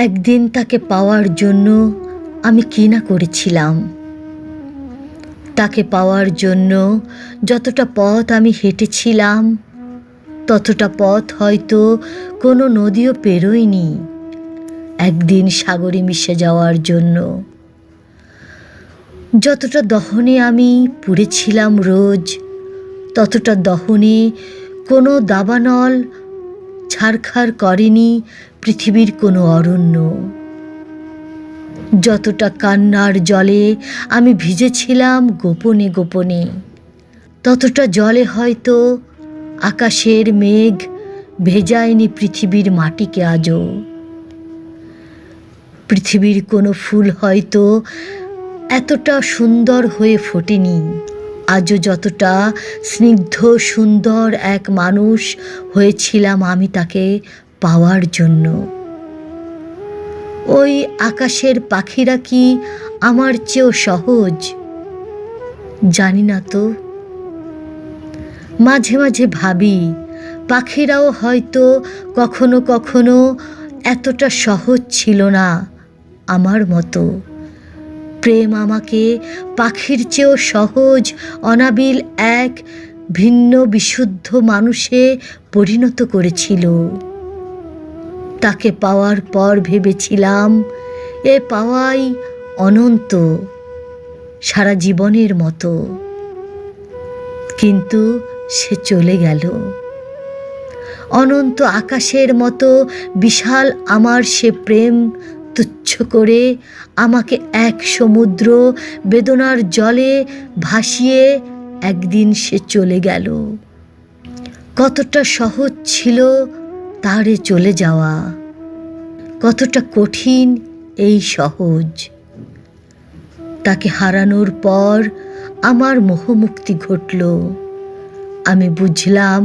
একদিন তাকে পাওয়ার জন্য আমি কি না করেছিলাম। তাকে পাওয়ার জন্য যতটা পথ আমি হেঁটেছিলাম, ততটা পথ হয়তো কোনো নদীও পেরোয়নি একদিন সাগরে মিশে যাওয়ার জন্য। যতটা দহনে আমি পুড়েছিলাম রোজ, ততটা দহনে কোনো দাবানল ছারখার করেনি পৃথিবীর কোনো অরণ্য। যতটা কান্নার জলে আমি ভিজেছিলাম গোপনে গোপনে, ততটা জলে হয়তো আকাশের মেঘ ভেজায়নি পৃথিবীর মাটিকে আজও। পৃথিবীর কোনো ফুল হয়তো এতটা সুন্দর হয়ে ফোটেনি আজও, যতটা স্নিগ্ধ সুন্দর এক মানুষ হয়েছিলাম আমি তাকে পাওয়ার জন্য। ওই আকাশের পাখিরা কি আমার চেয়েও সহজ? জানি না তো। মাঝে মাঝে ভাবি পাখিরাও হয়তো কখনো কখনো এতটা সহজ ছিল না আমার মতো। প্রেম আমাকে পাখির চেয়েও সহজ অনাবিল এক ভিন্ন বিশুদ্ধ মানুষে পরিণত করেছিল। তাকে পাওয়ার পর ভেবেছিলাম এ পাওয়াই অনন্ত, সারা জীবনের মতো। কিন্তু সে চলে গেল। অনন্ত আকাশের মতো বিশাল আমার সে প্রেম তুচ্ছ করে আমাকে এক সমুদ্র বেদনার জলে ভাসিয়ে একদিন সে চলে গেল। কতটা সহজ ছিল তারে চলে যাওয়া, কতটা কঠিন এই সহজ। তাকে হারানোর পর আমার মোহমুক্তি ঘটল। আমি বুঝলাম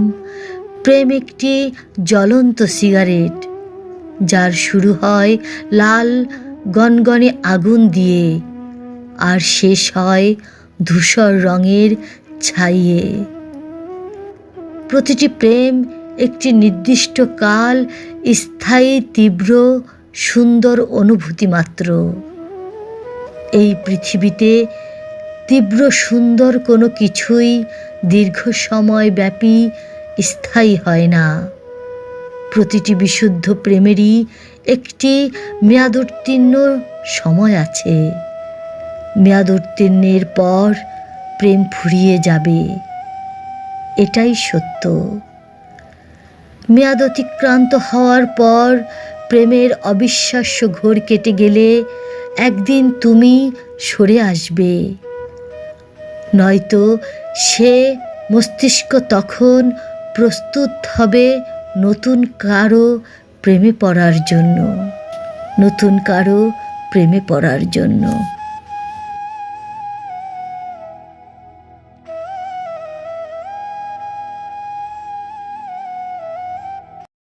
প্রেম একটি জ্বলন্ত সিগারেট, যার শুরু হয় লাল গনগনে আগুন দিয়ে আর শেষ হয় ধূসর রঙের ছাইয়ে। প্রতিটি প্রেম একটি নির্দিষ্ট কাল স্থায়ী তীব্র সুন্দর অনুভূতি মাত্র। এই পৃথিবীতে তীব্র সুন্দর কোনো কিছুই দীর্ঘ সময় ব্যাপী স্থায়ী হয় না। প্রতিটি বিশুদ্ধ প্রেমেরই একটি মেয়াদোত্তীর্ণ সময় আছে। মেয়াদোত্তীর্ণের পর প্রেম ফুরিয়ে যাবে, এটাই সত্য। মেয়াদ অতিক্রান্ত হওয়ার পর প্রেমের অবিশ্বাস্য ঘোর কেটে গেলে একদিন তুমি সরে আসবে, নয়তো সে মস্তিষ্ক তখন প্রস্তুত হবে নতুন কারো প্রেমে পড়ার জন্য, নতুন কারো প্রেমে পড়ার জন্য।